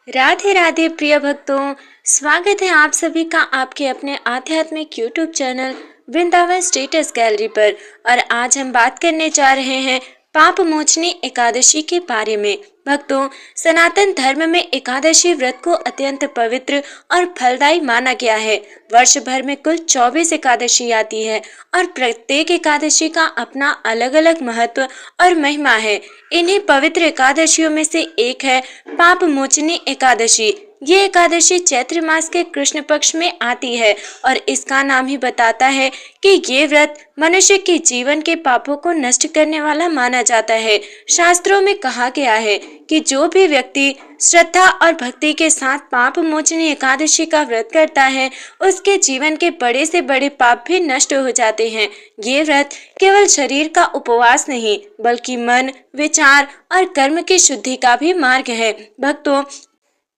राधे राधे प्रिय भक्तों, स्वागत है आप सभी का आपके अपने आध्यात्मिक YouTube channel Vrindavan status gallery पर। और आज हम बात करने जा रहे हैं पाप मोचनी एकादशी के बारे में। भक्तों, सनातन धर्म में एकादशी व्रत को अत्यंत पवित्र और फलदायी माना गया है। वर्ष भर में कुल 24 एकादशी आती है और प्रत्येक एकादशी का अपना अलग अलग महत्व और महिमा है। इन्हीं पवित्र एकादशियों में से एक है पाप मोचनी एकादशी। ये एकादशी चैत्र मास के कृष्ण पक्ष में आती है और इसका नाम ही बताता है कि ये व्रत मनुष्य के जीवन के पापों को नष्ट करने वाला माना जाता है। शास्त्रों में कहा गया है कि जो भी व्यक्ति श्रद्धा और भक्ति के साथ पाप मोचनी एकादशी का व्रत करता है, उसके जीवन के बड़े से बड़े पाप भी नष्ट हो जाते हैं। ये व्रत केवल शरीर का उपवास नहीं, बल्कि मन, विचार और कर्म की शुद्धि का भी मार्ग है। भक्तों,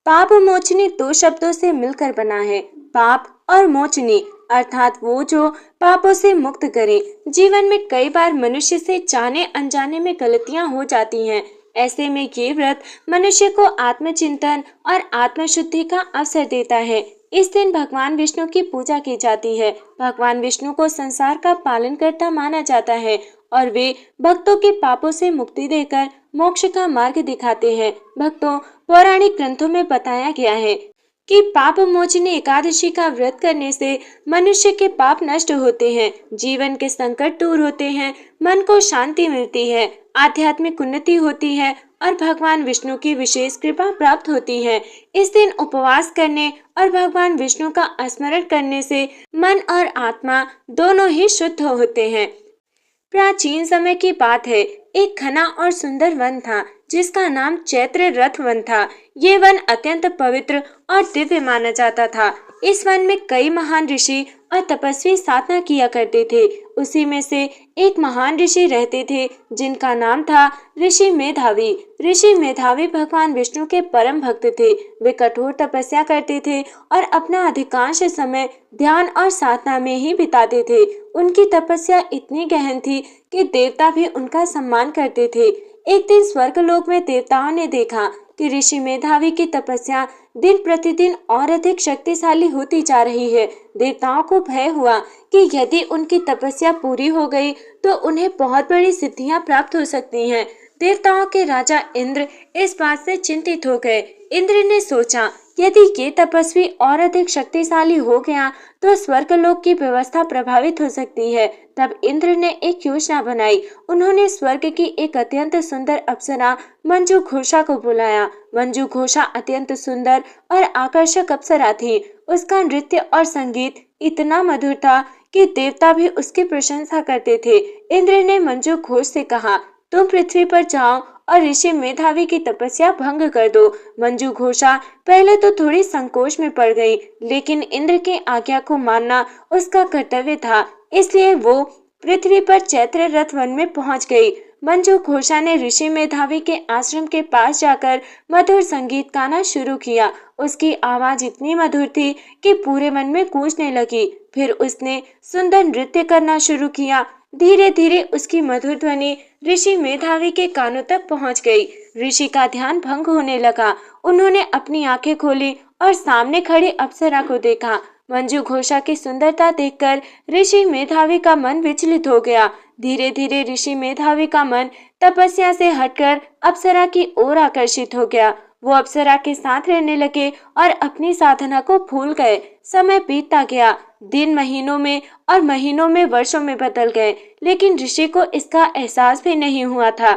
पाप मोचनी दो शब्दों से मिलकर बना है, पाप और मोचनी, अर्थात वो जो पापों से मुक्त करे। जीवन में कई बार मनुष्य से जाने अनजाने में गलतियां हो जाती हैं। ऐसे में ये व्रत मनुष्य को आत्मचिंतन और आत्मशुद्धि का अवसर देता है। इस दिन भगवान विष्णु की पूजा की जाती है। भगवान विष्णु को संसार का पालन करता माना जाता है और वे भक्तों के पापों से मुक्ति देकर मोक्ष का मार्ग दिखाते हैं। भक्तों, पौराणिक ग्रंथों में बताया गया है कि पाप मोचनी एकादशी का व्रत करने से मनुष्य के पाप नष्ट होते हैं, जीवन के संकट दूर होते हैं, मन को शांति मिलती है, आध्यात्मिक उन्नति होती है और भगवान विष्णु की विशेष कृपा प्राप्त होती है। इस दिन उपवास करने और भगवान विष्णु का स्मरण करने से मन और आत्मा दोनों ही शुद्ध होते हैं। प्राचीन समय की बात है, एक घना और सुंदर वन था जिसका नाम चैत्र रथ वन था। ये वन अत्यंत पवित्र और दिव्य माना जाता था। इस वन में कई महान ऋषि और तपस्वी साधना किया करते थे। उसी में से एक महान ऋषि रहते थे जिनका नाम था ऋषि मेधावी। ऋषि मेधावी भगवान विष्णु के परम भक्त थे। वे कठोर तपस्या करते थे और अपना अधिकांश समय ध्यान और साधना में ही बिताते थे। उनकी तपस्या इतनी गहन थी कि देवता भी उनका सम्मान करते थे। एक दिन स्वर्गलोक में देवताओं ने देखा कि ऋषि मेधावी की तपस्या दिन प्रतिदिन और अधिक शक्तिशाली होती जा रही है। देवताओं को भय हुआ कि यदि उनकी तपस्या पूरी हो गई तो उन्हें बहुत बड़ी सिद्धियां प्राप्त हो सकती हैं। देवताओं के राजा इंद्र इस बात से चिंतित हो गए। इंद्र ने सोचा, यदि ये तपस्वी और अधिक शक्तिशाली हो गया तो स्वर्गलोक की व्यवस्था प्रभावित हो सकती है। तब इंद्र ने एक योजना बनाई। उन्होंने स्वर्ग की एक अत्यंत सुंदर अप्सरा मंजू घोषा को बुलाया। मंजू घोषा अत्यंत सुंदर और आकर्षक अप्सरा थी। उसका नृत्य और संगीत इतना मधुर था कि देवता भी उसकी प्रशंसा करते थे। इंद्र ने मंजू घोष से कहा, तुम पृथ्वी पर जाओ और ऋषि मेधावी की तपस्या भंग कर दो। मंजू घोषा पहले तो थोड़ी संकोच में पड़ गई, लेकिन इंद्र की आज्ञा को मानना उसका कर्तव्य था, इसलिए वो पृथ्वी पर चैत्र रथ वन में पहुंच गई। मंजू घोषा ने ऋषि मेधावी के आश्रम के पास जाकर मधुर संगीत गाना शुरू किया। उसकी आवाज इतनी मधुर थी कि पूरे मन में गूंजने लगी। फिर उसने सुंदर नृत्य करना शुरू किया। धीरे धीरे उसकी मधुर ध्वनि ऋषि मेधावी के कानों तक पहुंच गई। ऋषि का ध्यान भंग होने लगा। उन्होंने अपनी आंखें खोली और सामने खड़ी अप्सरा को देखा। मंजू घोषा की सुंदरता देखकर ऋषि मेधावी का मन विचलित हो गया। धीरे धीरे ऋषि मेधावी का मन तपस्या से हटकर अप्सरा की ओर आकर्षित हो गया। वो अप्सरा के साथ रहने लगे और अपनी साधना को भूल गए। समय बीतता गया। दिन महीनों में और महीनों में वर्षों में बदल गए, लेकिन ऋषि को इसका एहसास भी नहीं हुआ था।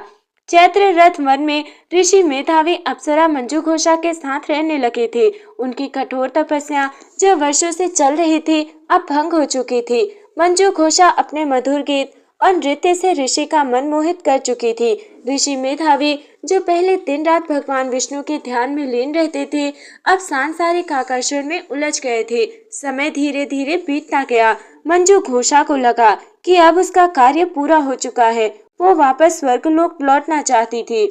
चैत्र रथ वन में ऋषि मेधावी अप्सरा मंजू घोषा के साथ रहने लगे थे। उनकी कठोर तपस्या जो वर्षों से चल रही थी, अब भंग हो चुकी थी। मंजू घोषा अपने मधुर गीत और नृत्य से ऋषि का मन मोहित कर चुकी थी। ऋषि मेधावी जो पहले दिन रात भगवान विष्णु के ध्यान में लीन रहते थे, अब सांसारिक आकर्षण में उलझ गए थे। समय धीरे धीरे बीतता गया। मंजू घोषा को लगा कि अब उसका कार्य पूरा हो चुका है। वो वापस स्वर्गलोक लौटना चाहती थी,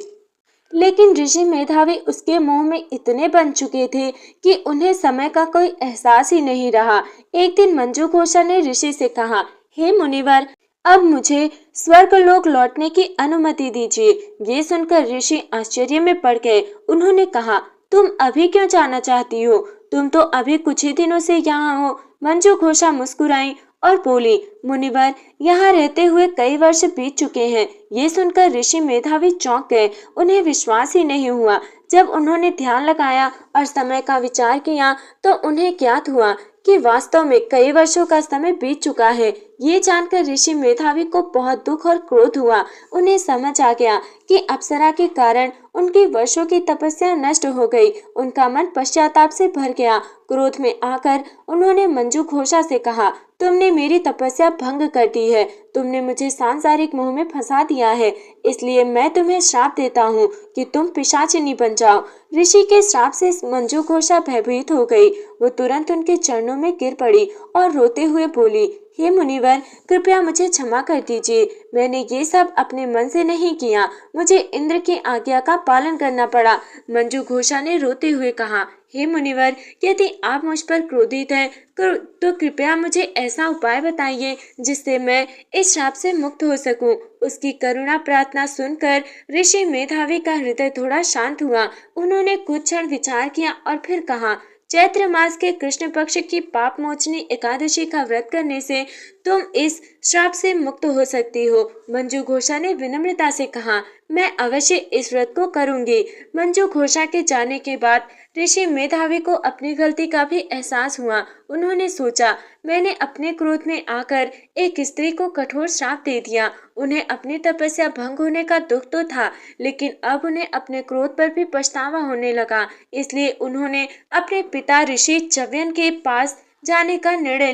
लेकिन ऋषि मेधावी उसके मोह में इतने बंध चुके थे कि उन्हें समय का कोई एहसास ही नहीं रहा। एक दिन मंजू घोषा ने ऋषि से कहा, हे मुनिवर, अब मुझे स्वर्गलोक लौटने की अनुमति दीजिए। ये सुनकर ऋषि आश्चर्य में पड़ गए। उन्होंने कहा, तुम अभी क्यों जाना चाहती हो? तुम तो अभी कुछ ही दिनों से यहाँ हो। मंजू घोषा मुस्कुराई और बोली, मुनिवर, यहाँ रहते हुए कई वर्ष बीत चुके हैं। ये सुनकर ऋषि मेधावी चौंक गए। उन्हें विश्वास ही नहीं हुआ। जब उन्होंने ध्यान लगाया और समय का विचार किया तो उन्हें ज्ञात हुआ कि वास्तव में कई वर्षों का समय बीत चुका है। ये जानकर ऋषि मेधावी को बहुत दुख और क्रोध हुआ। उन्हें समझ आ गया कि अप्सरा के कारण उनकी वर्षों की तपस्या नष्ट हो गई। उनका मन पश्चाताप से भर गया। क्रोध में आकर उन्होंने मंजू घोषा से कहा, तुमने मेरी तपस्या भंग कर दी है। तुमने मुझे सांसारिक मोह में फंसा दिया है। इसलिए मैं तुम्हें श्राप देता हूँ कि तुम पिशाचिनी बन जाओ। ऋषि के श्राप से मंजू घोषा भयभीत हो गई। वो तुरंत उनके चरणों में गिर पड़ी और रोते हुए बोली, हे मुनिवर, कृपया मुझे क्षमा कर दीजिए। मैंने ये सब अपने मन से नहीं किया। मुझे इंद्र की आज्ञा का पालन करना पड़ा। मंजू घोषा ने रोते हुए कहा, हे मुनिवर, यदि आप मुझ पर क्रोधित हैं तो कृपया मुझे ऐसा उपाय बताइए जिससे मैं इस श्राप से मुक्त हो सकूं। उसकी करुणा प्रार्थना सुनकर ऋषि मेधावी का हृदय थोड़ा शांत हुआ। उन्होंने कुछ क्षण विचार किया और फिर कहा, चैत्र मास के कृष्ण पक्ष की पाप मोचनी एकादशी का व्रत करने से तुम इस श्राप से मुक्त हो सकती हो। मंजू घोषा ने विनम्रता से कहा, मैं अवश्य इस व्रत को करूंगी। मंजू घोषा के जाने के बाद ऋषि मेधावी को अपनी गलती का भी एहसास हुआ। उन्होंने सोचा, मैंने अपने क्रोध में आकर एक स्त्री को कठोर श्राप दे दिया। उन्हें अपनी तपस्या भंग होने का दुख तो था, लेकिन अब उन्हें अपने क्रोध पर भी पछतावा होने लगा। इसलिए उन्होंने अपने पिता ऋषि च्यवन के पास जाने का निर्णय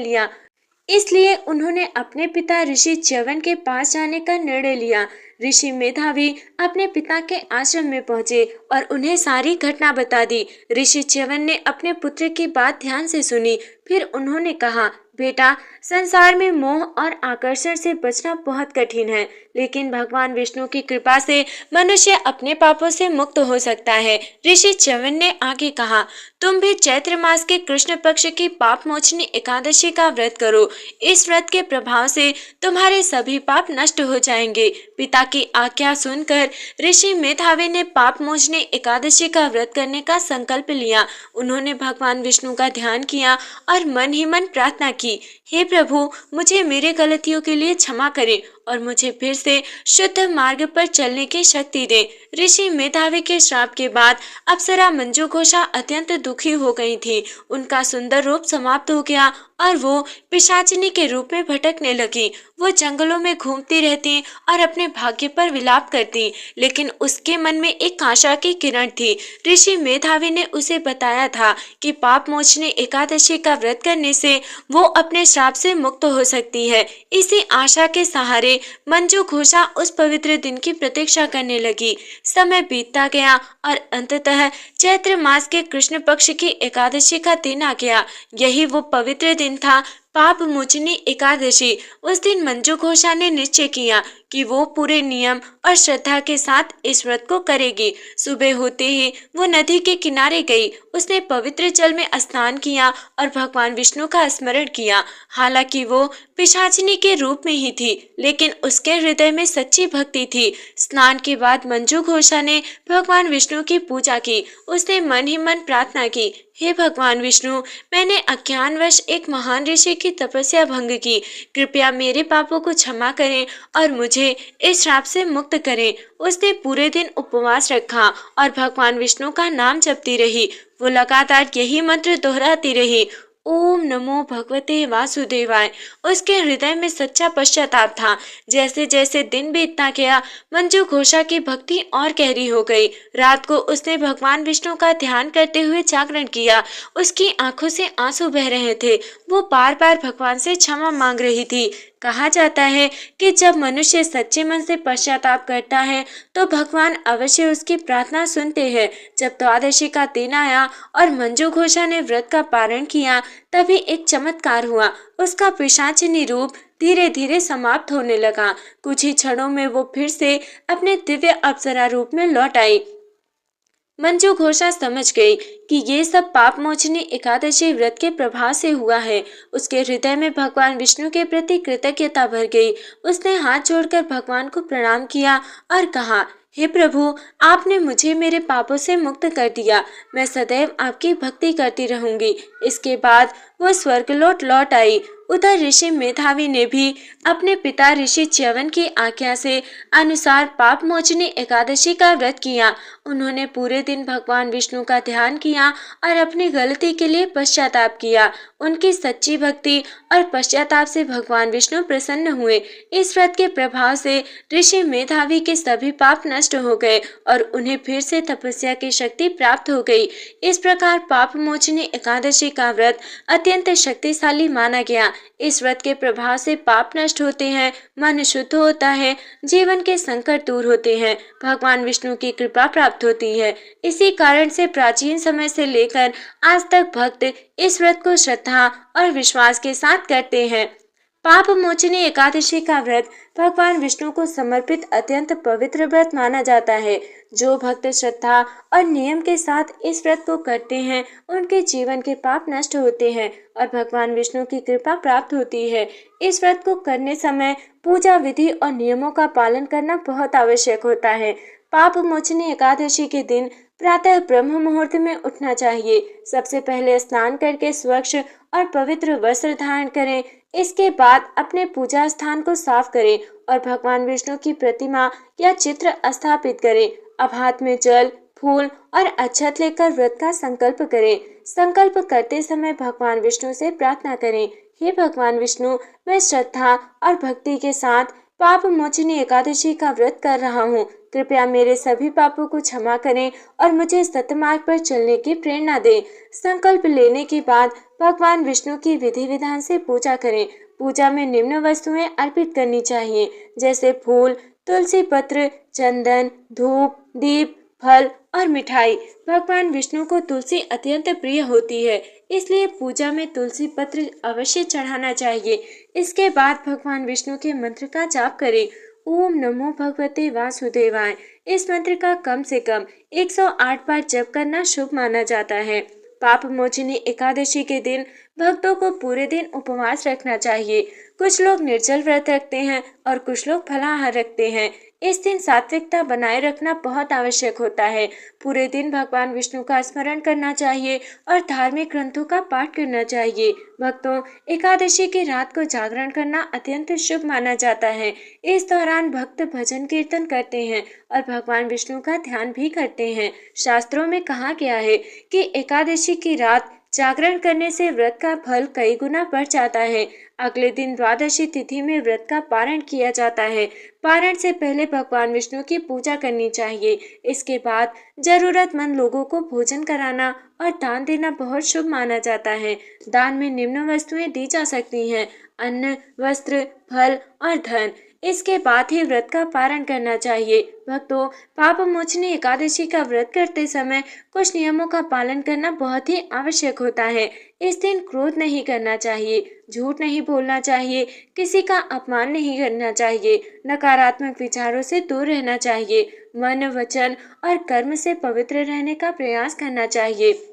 लिया। ऋषि मेधावी अपने पिता के आश्रम में पहुंचे और उन्हें सारी घटना बता दी। ऋषि च्यवन ने अपने पुत्र की बात ध्यान से सुनी। फिर उन्होंने कहा, बेटा, संसार में मोह और आकर्षण से बचना बहुत कठिन है, लेकिन भगवान विष्णु की कृपा से मनुष्य अपने पापों से मुक्त हो सकता है। ऋषि च्यवन ने आगे कहा, तुम भी चैत्र मास के कृष्ण पक्ष की पाप मोचनी एकादशी का व्रत करो। इस व्रत के प्रभाव से तुम्हारे सभी पाप नष्ट हो जाएंगे। पिता की आज्ञा सुनकर ऋषि मेधावी ने पाप मोचनी एकादशी का व्रत करने का संकल्प लिया। उन्होंने भगवान विष्णु का ध्यान किया और मन ही मन प्रार्थना की, हे प्रभु, मुझे मेरे गलतियों के लिए क्षमा करें और मुझे फिर से शुद्ध मार्ग पर चलने की शक्ति दे। ऋषि मेधावी के श्राप के बाद अप्सरा मंजू घोषा अत्यंत दुखी हो गई थी। उनका सुंदर रूप समाप्त हो गया और वो पिशाचिनी के रूप में भटकने लगी। वो जंगलों में घूमती रहती और अपने भाग्य पर विलाप करती, लेकिन उसके मन में एक आशा की किरण थी। ऋषि मेधावी ने उसे बताया था कि पाप मोचनी एकादशी का व्रत करने से वो अपने श्राप से मुक्त हो सकती है। इसी आशा के सहारे मंजू घोषा उस पवित्र दिन की प्रतीक्षा करने लगी। समय बीतता गया और अंततः चैत्र मास के कृष्ण पक्ष की एकादशी का दिन आ गया। यही वो पवित्र दिन था, पाप मोचनी एकादशी। उस दिन मंजू घोषा ने निश्चय किया कि वो पूरे नियम और श्रद्धा के साथ इस व्रत को करेगी। सुबह होते ही वो नदी के किनारे गई। उसने पवित्र जल में स्नान किया और भगवान विष्णु का स्मरण किया। हालांकि वो पिशाचिनी के रूप में ही थी, लेकिन उसके हृदय में सच्ची भक्ति थी। स्नान के बाद मंजू घोषा ने भगवान विष्णु की पूजा की। उसने मन ही मन प्रार्थना की, हे भगवान विष्णु, मैंने अज्ञानवश एक महान ऋषि की तपस्या भंग की। कृपया मेरे पापों को क्षमा करें और मुझे इस श्राप से मुक्त करें। उसने पूरे दिन उपवास रखा और भगवान विष्णु का नाम जपती रही। वो लगातार यही मंत्र दोहराती रही, ओम नमो भगवते वासुदेवाय। उसके हृदय में सच्चा पश्चाताप था। जैसे जैसे दिन बीतता गया, मंजू घोषा की भक्ति और गहरी हो गई। रात को उसने भगवान विष्णु का ध्यान करते हुए जागरण किया। उसकी आंखों से आंसू बह रहे थे। वो बार बार भगवान से क्षमा मांग रही थी। कहा जाता है कि जब मनुष्य सच्चे मन से पश्चाताप करता है तो भगवान अवश्य उसकी प्रार्थना सुनते हैं। जब द्वादशी का दिन आया और मंजू घोषा ने व्रत का पारण किया, तभी एक चमत्कार हुआ। उसका पिशाचिनी रूप धीरे धीरे समाप्त होने लगा। कुछ ही क्षणों में वो फिर से अपने दिव्य अप्सरा रूप में लौट आई। मंजू घोषा समझ गई कि ये सब पाप मोचनी एकादशी व्रत के प्रभाव से हुआ है। उसके हृदय में भगवान विष्णु के प्रति कृतज्ञता भर गई। उसने हाथ जोड़कर भगवान को प्रणाम किया और कहा, हे प्रभु, आपने मुझे मेरे पापों से मुक्त कर दिया। मैं सदैव आपकी भक्ति करती रहूंगी। इसके बाद वो स्वर्गलोक लौट आई। उधर ऋषि मेधावी ने भी अपने पिता ऋषि च्यवन की आज्ञा से अनुसार पाप मोचनी एकादशी का व्रत किया। उन्होंने पूरे दिन भगवान विष्णु का ध्यान किया और अपनी गलती के लिए पश्चाताप किया। उनकी सच्ची भक्ति और पश्चाताप से भगवान विष्णु प्रसन्न हुए। इस व्रत के प्रभाव से ऋषि मेधावी के सभी पाप नष्ट हो गए और उन्हें फिर से तपस्या की शक्ति प्राप्त हो गई। इस प्रकार पाप मोचनी एकादशी का व्रत अत्यंत शक्तिशाली माना गया। इस व्रत के प्रभाव से पाप नष्ट होते हैं, मन शुद्ध होता है, जीवन के संकट दूर होते हैं, भगवान विष्णु की कृपा प्राप्त होती है। इसी कारण से प्राचीन समय से लेकर आज तक भक्त इस व्रत को श्रद्धा और विश्वास के साथ करते हैं। पाप मोचनी एकादशी का व्रत भगवान विष्णु को समर्पित अत्यंत पवित्र व्रत माना जाता है। जो भक्त श्रद्धा और नियम के साथ इस व्रत को करते हैं, उनके जीवन के पाप नष्ट होते हैं और भगवान विष्णु की कृपा प्राप्त होती है। इस व्रत को करने समय पूजा विधि और नियमों का पालन करना बहुत आवश्यक होता है। पाप मोचनी एकादशी के दिन प्रातः ब्रह्म मुहूर्त में उठना चाहिए। सबसे पहले स्नान करके स्वच्छ और पवित्र वस्त्र धारण करें। इसके बाद अपने पूजा स्थान को साफ करें और भगवान विष्णु की प्रतिमा या चित्र स्थापित करें। अब हाथ में जल, फूल और अक्षत लेकर व्रत का संकल्प करें। संकल्प करते समय भगवान विष्णु से प्रार्थना करें, हे भगवान विष्णु, मैं श्रद्धा और भक्ति के साथ पाप मोचनी एकादशी का व्रत कर रहा हूँ। कृपया मेरे सभी पापों को क्षमा करें और मुझे सतमार्ग पर चलने की प्रेरणा दें। संकल्प लेने के बाद भगवान विष्णु की विधि विधान से पूजा करें। पूजा में निम्न वस्तुएं अर्पित करनी चाहिए, जैसे फूल, तुलसी पत्र, चंदन, धूप, दीप, फल और मिठाई। भगवान विष्णु को तुलसी अत्यंत प्रिय होती है, इसलिए पूजा में तुलसी पत्र अवश्य चढ़ाना चाहिए। इसके बाद भगवान विष्णु के मंत्र का जाप करें। ओम नमो भगवते वासुदेवाय। इस मंत्र का कम से कम 108 बार जप करना शुभ माना जाता है। पाप मोचनी एकादशी के दिन भक्तों को पूरे दिन उपवास रखना चाहिए। कुछ लोग निर्जल व्रत रखते हैं और कुछ लोग फलाहार रखते हैं। इस दिन सात्विकता बनाए रखना बहुत आवश्यक होता है। पूरे दिन भगवान विष्णु का स्मरण करना चाहिए और धार्मिक ग्रंथों का पाठ करना चाहिए। भक्तों, एकादशी की रात को जागरण करना अत्यंत शुभ माना जाता है। इस दौरान भक्त भजन कीर्तन करते हैं और भगवान विष्णु का ध्यान भी करते हैं। शास्त्रों में कहा गया है कि एकादशी की रात जागरण करने से व्रत का फल कई गुना बढ़ जाता है। अगले दिन द्वादशी तिथि में व्रत का पारण किया जाता है। पारण से पहले भगवान विष्णु की पूजा करनी चाहिए। इसके बाद जरूरतमंद लोगों को भोजन कराना और दान देना बहुत शुभ माना जाता है। दान में निम्न वस्तुएं दी जा सकती हैं: अन्न, वस्त्र, फल और धन। इसके बाद ही व्रत का पारण करना चाहिए। भक्तों, पाप मोचनी एकादशी का व्रत करते समय कुछ नियमों का पालन करना बहुत ही आवश्यक होता है। इस दिन क्रोध नहीं करना चाहिए, झूठ नहीं बोलना चाहिए, किसी का अपमान नहीं करना चाहिए, नकारात्मक विचारों से दूर रहना चाहिए, मन, वचन और कर्म से पवित्र रहने का प्रयास करना चाहिए।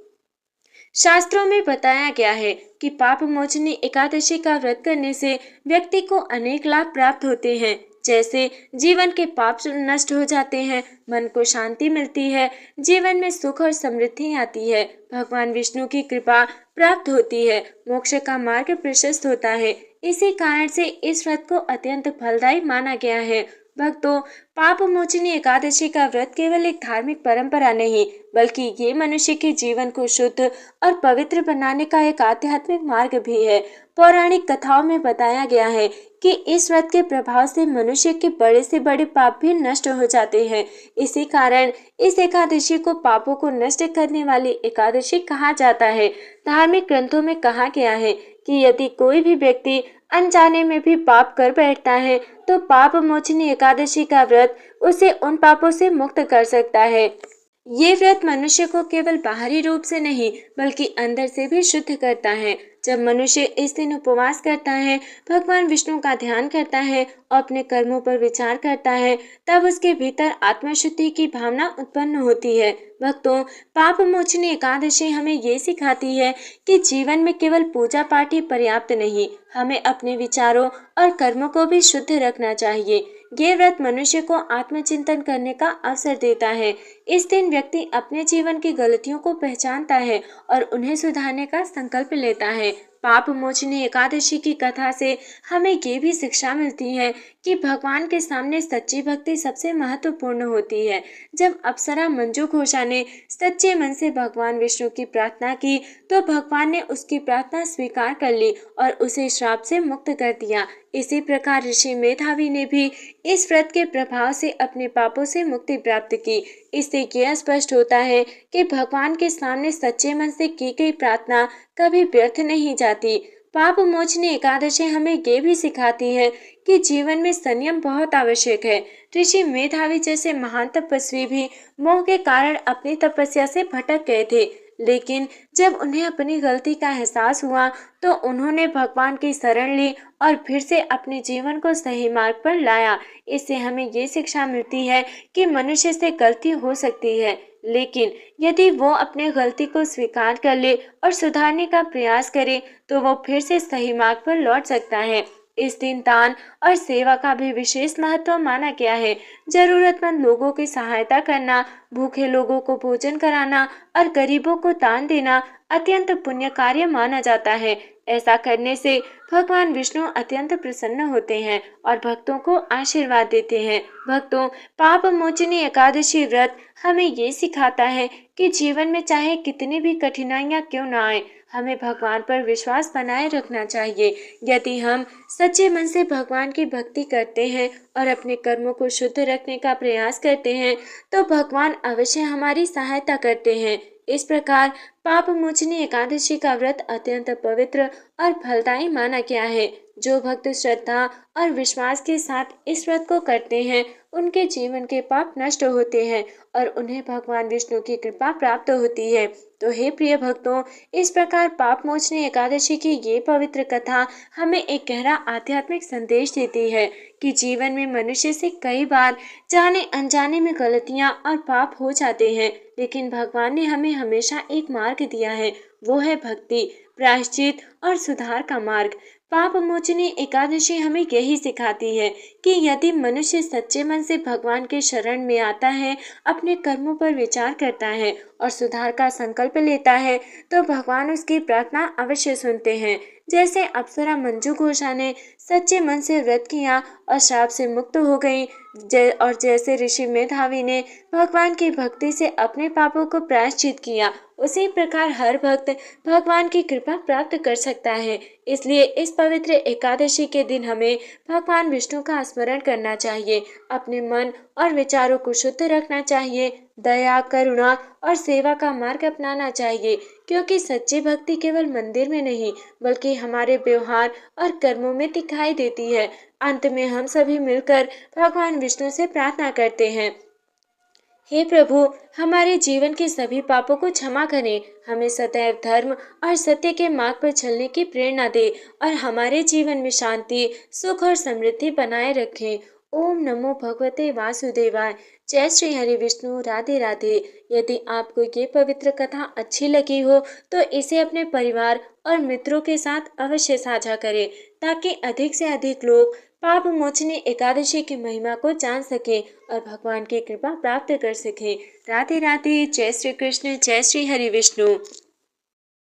शास्त्रों में बताया गया है कि पाप मोचनी एकादशी का व्रत करने से व्यक्ति को अनेक लाभ प्राप्त होते हैं, जैसे जीवन के पाप नष्ट हो जाते हैं, मन को शांति मिलती है, जीवन में सुख और समृद्धि आती है, भगवान विष्णु की कृपा प्राप्त होती है, मोक्ष का मार्ग प्रशस्त होता है। इसी कारण से इस व्रत को अत्यंत फलदायी माना गया है। भक्तों, पाप मोचनी एकादशी का व्रत केवल एक धार्मिक परंपरा नहीं, बल्कि ये मनुष्य के जीवन को शुद्ध और पवित्र बनाने का एक आध्यात्मिक मार्ग भी है। पौराणिक कथाओं में बताया गया है कि इस व्रत के प्रभाव से मनुष्य के बड़े से बड़े पाप भी नष्ट हो जाते हैं। इसी कारण इस एकादशी को पापों को नष्ट करने वाली एकादशी कहा जाता है। धार्मिक ग्रंथों में कहा गया है कि यदि कोई भी व्यक्ति अनजाने में भी पाप कर बैठता है, तो पाप मोचनी एकादशी का व्रत उसे उन पापों से मुक्त कर सकता है। ये व्रत मनुष्य को केवल बाहरी रूप से नहीं, बल्कि अंदर से भी शुद्ध करता है। जब मनुष्य इस दिन उपवास करता है, भगवान विष्णु का ध्यान करता है और अपने कर्मों पर विचार करता है, तब उसके भीतर आत्मशुद्धि की भावना उत्पन्न होती है। भक्तों, पाप मोचनी एकादशी हमें ये सिखाती है कि जीवन में केवल पूजा पाठ ही पर्याप्त नहीं, हमें अपने विचारों और कर्मों को भी शुद्ध रखना चाहिए। ये व्रत मनुष्य को आत्मचिंतन करने का अवसर देता है। इस दिन व्यक्ति अपने जीवन की गलतियों को पहचानता है और उन्हें सुधारने का संकल्प लेता है। पाप मोचनी एकादशी की कथा से हमें ये भी शिक्षा मिलती है कि भगवान के सामने सच्ची भक्ति सबसे महत्वपूर्ण होती है। जब अप्सरा मंजू घोषा ने सच्चे मन से भगवान विष्णु की प्रार्थना की तो भगवान ने उसकी प्रार्थना स्वीकार कर ली और उसे श्राप से मुक्त कर दिया। इसी प्रकार ऋषि मेधावी ने भी इस व्रत के प्रभाव से अपने पापों से मुक्ति प्राप्त की। इससे यह स्पष्ट होता है कि भगवान के सामने सच्चे मन से की गई प्रार्थना कभी व्यर्थ नहीं जाती। पाप मोचनी एकादशी हमें ये भी सिखाती है कि जीवन में संयम बहुत आवश्यक है। ऋषि मेधावी जैसे महान तपस्वी भी मोह के कारण अपनी तपस्या से भटक गए थे, लेकिन जब उन्हें अपनी गलती का एहसास हुआ तो उन्होंने भगवान की शरण ली और फिर से अपने जीवन को सही मार्ग पर लाया। इससे हमें ये शिक्षा मिलती है कि मनुष्य से गलती हो सकती है, लेकिन यदि वो अपने गलती को स्वीकार कर ले और सुधारने का प्रयास करे तो वो फिर से सही मार्ग पर लौट सकता है। इस दिन दान और सेवा का भी विशेष महत्व माना गया है। जरूरतमंद लोगों की सहायता करना, भूखे लोगों को भोजन कराना और गरीबों को दान देना अत्यंत पुण्य कार्य माना जाता है। ऐसा करने से भगवान विष्णु अत्यंत प्रसन्न होते हैं और भक्तों को आशीर्वाद देते हैं। भक्तों, पाप मोचनी एकादशी व्रत हमें ये सिखाता है कि जीवन में चाहे कितनी भी कठिनाइयां क्यों ना आए, हमें भगवान पर विश्वास बनाए रखना चाहिए। यदि हम सच्चे मन से भगवान की भक्ति करते हैं और अपने कर्मों को शुद्ध रखने का प्रयास करते हैं तो भगवान अवश्य हमारी सहायता करते हैं। इस प्रकार पाप मोचनी एकादशी का व्रत अत्यंत पवित्र और फलदायी माना गया है। जो भक्त श्रद्धा और विश्वास के साथ इस व्रत को करते हैं उनके जीवन के पाप नष्ट होते हैं और उन्हें भगवान विष्णु की कृपा प्राप्त होती है। तो हे प्रिय भक्तों, इस प्रकार पाप मोचनी एकादशी की ये पवित्र कथा हमें एक गहरा आध्यात्मिक संदेश देती है कि जीवन में मनुष्य से कई बार जाने अनजाने में गलतियां और पाप हो जाते हैं, लेकिन भगवान ने हमें हमेशा एक मार्ग दिया है, वो है भक्ति, प्रायश्चित और सुधार का मार्ग। पाप मोचनी एकादशी हमें यही सिखाती है कि यदि मनुष्य सच्चे मन से भगवान के शरण में आता है, अपने कर्मों पर विचार करता है और सुधार का संकल्प लेता है तो भगवान उसकी प्रार्थना अवश्य सुनते हैं। जैसे अप्सरा मंजू घोषा ने सच्चे मन से व्रत किया और श्राप से मुक्त हो गई, और जैसे ऋषि मेधावी ने भगवान की भक्ति से अपने पापों को प्रायश्चित किया, उसी प्रकार हर भक्त भगवान की कृपा प्राप्त कर सकता है। इसलिए इस पवित्र एकादशी के दिन हमें भगवान विष्णु का स्मरण करना चाहिए, अपने मन और विचारों को शुद्ध रखना चाहिए, दया, करुणा और सेवा का मार्ग अपनाना चाहिए, क्योंकि सच्ची भक्ति केवल मंदिर में नहीं बल्कि हमारे व्यवहार और कर्मों में दिखाई देती है। अंत में हम सभी मिलकर भगवान विष्णु से प्रार्थना करते हैं, हे प्रभु, हमारे जीवन के सभी पापों को क्षमा करें, हमें सदैव धर्म और सत्य के मार्ग पर चलने की प्रेरणा दे और हमारे जीवन में शांति, सुख और समृद्धि बनाए रखें। ओम नमो भगवते वासुदेवाय। जय श्री हरि विष्णु। राधे राधे। यदि आपको ये पवित्र कथा अच्छी लगी हो तो इसे अपने परिवार और मित्रों के साथ अवश्य साझा करें, ताकि अधिक से अधिक लोग पाप मोचनी एकादशी की महिमा को जान सकें और भगवान की कृपा प्राप्त कर सकें। राधे राधे। जय श्री कृष्ण। जय श्री हरि विष्णु।